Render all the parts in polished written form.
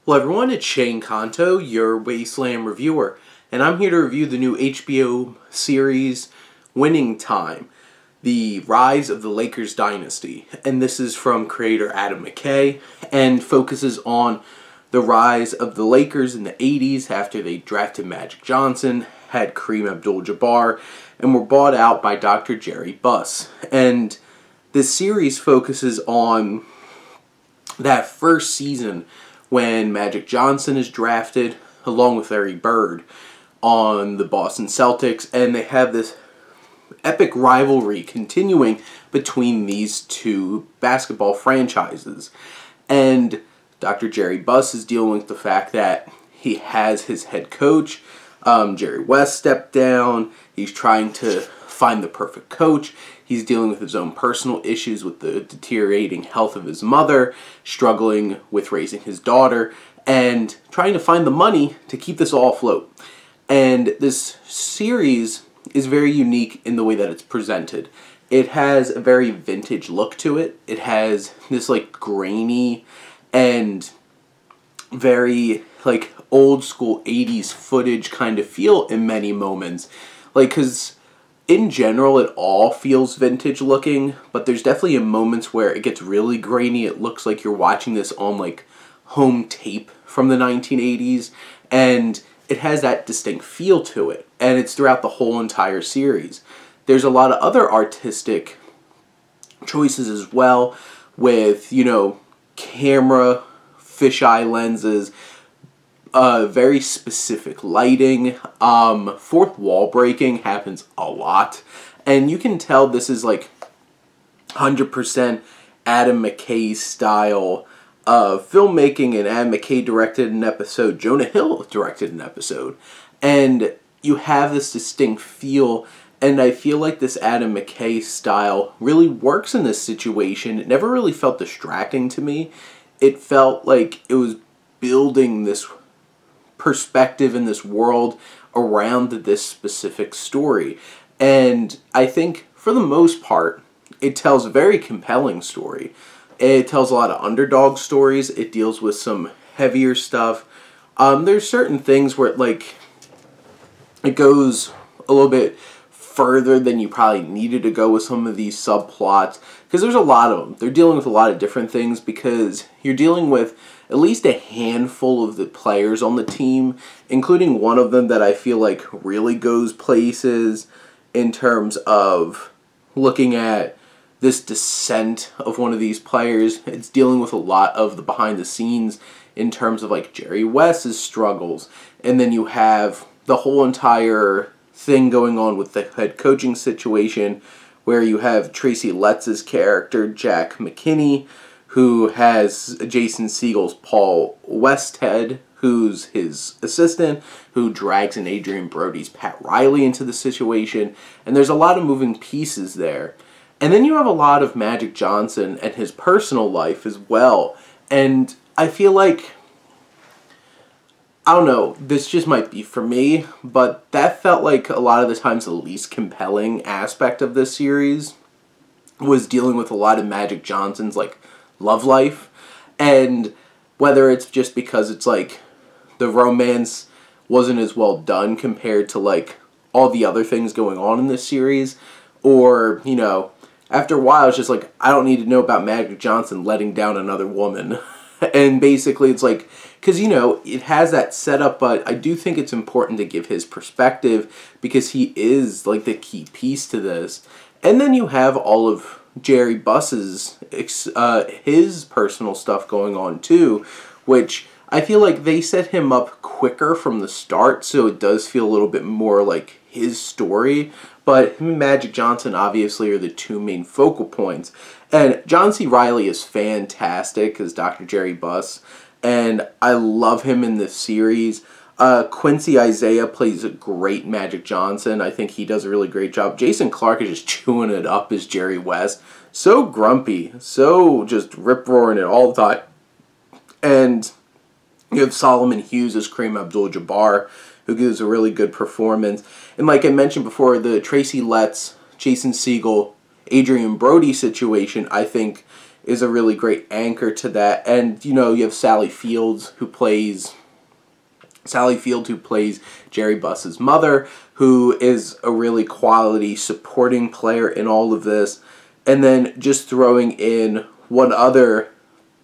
Hello everyone, it's Shane Kanto, your Wasteland reviewer, and I'm here to review the new HBO series Winning Time, The Rise of the Lakers Dynasty. And this is from creator Adam McKay and focuses on the rise of the Lakers in the 80s after they drafted Magic Johnson, had Kareem Abdul-Jabbar, and were bought out by Dr. Jerry Buss. And this series focuses on that first season when Magic Johnson is drafted, along with revered, on the Boston Celtics, and they have this epic rivalry continuing between these two basketball franchises. And Dr. Jerry Buss is dealing with the fact that he has his head coach, Jerry West, stepped down. He's trying to find the perfect coach. He's dealing with his own personal issues with the deteriorating health of his mother, struggling with raising his daughter, and trying to find the money to keep this all afloat. And this series is very unique in the way that it's presented. It has a very vintage look to it. It has this like grainy and very like old school 80s footage kind of feel in many moments. Like, because in general, it all feels vintage looking, but there's definitely moments where it gets really grainy. It looks like you're watching this on like home tape from the 1980s, and it has that distinct feel to it, and it's throughout the whole entire series. There's a lot of other artistic choices as well with, you know, camera, fisheye lenses, very specific lighting. Fourth wall breaking happens a lot, and you can tell this is like 100% Adam McKay style of filmmaking, and Adam McKay directed an episode, Jonah Hill directed an episode, and you have this distinct feel, and I feel like this Adam McKay style really works in this situation. It never really felt distracting to me. It felt like it was building this perspective in this world around this specific story. And I think for the most part it tells a very compelling story. It tells a lot of underdog stories. It deals with some heavier stuff. There's certain things where it goes a little bit further than you probably needed to go with some of these subplots, because there's a lot of them. They're dealing with a lot of different things, because you're dealing with at least a handful of the players on the team, including one of them that I feel like really goes places in terms of looking at this descent of one of these players. It's dealing with a lot of the behind the scenes in terms of like Jerry West's struggles, and then you have the whole entire thing going on with the head coaching situation, where you have Tracy Letts' character, Jack McKinney, who has Jason Segel's Paul Westhead, who's his assistant, who drags in Adrian Brody's Pat Reilly into the situation, and there's a lot of moving pieces there. And then you have a lot of Magic Johnson and his personal life as well, and I feel like, I don't know, this just might be for me, but that felt like a lot of the times the least compelling aspect of this series was dealing with a lot of Magic Johnson's like love life, and whether it's just because it's like the romance wasn't as well done compared to like all the other things going on in this series, or, you know, after a while it's just like, I don't need to know about Magic Johnson letting down another woman. And basically it's like, because, you know, it has that setup, but I do think it's important to give his perspective, because he is like the key piece to this. And then you have all of Jerry Buss's his personal stuff going on too, which I feel like they set him up quicker from the start, so it does feel a little bit more like his story. But him and Magic Johnson obviously are the two main focal points. And John C. Reilly is fantastic as Dr. Jerry Buss, and I love him in this series. Quincy Isaiah plays a great Magic Johnson. I think he does a really great job. Jason Clarke is just chewing it up as Jerry West. So grumpy, so just rip-roaring it all the time. And you have Solomon Hughes as Kareem Abdul-Jabbar, who gives a really good performance. And like I mentioned before, the Tracy Letts, Jason Segel, Adrian Brody situation, I think, is a really great anchor to that. And, you know, you have Sally Field, who plays Jerry Buss's mother, who is a really quality supporting player in all of this. And then just throwing in one other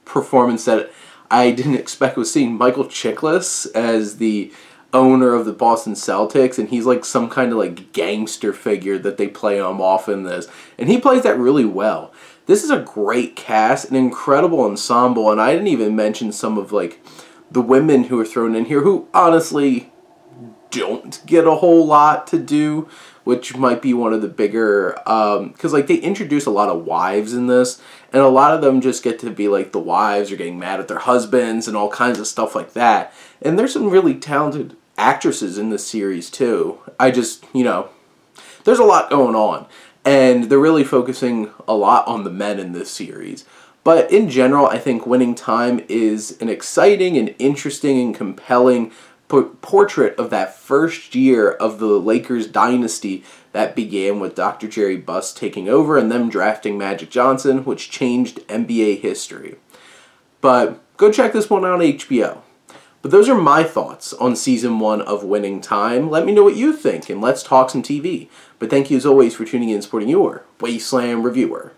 performance that I didn't expect was seeing Michael Chiklis as the owner of the Boston Celtics, and he's like some kind of like gangster figure that they play him off in this, and he plays that really well. This is a great cast, an incredible ensemble, and I didn't even mention some of like the women who are thrown in here who honestly don't get a whole lot to do, which might be one of the bigger, because like they introduce a lot of wives in this, and a lot of them just get to be like the wives are getting mad at their husbands and all kinds of stuff like that. And there's some really talented actresses in this series too. I just, you know, there's a lot going on, and they're really focusing a lot on the men in this series. But in general, I think Winning Time is an exciting and interesting and compelling portrait of that first year of the Lakers dynasty that began with Dr. Jerry Buss taking over and them drafting Magic Johnson, which changed NBA history. But go check this one out on HBO. But those are my thoughts on Season 1 of Winning Time. Let me know what you think, and let's talk some TV. But thank you as always for tuning in and supporting your Wasteland Reviewer.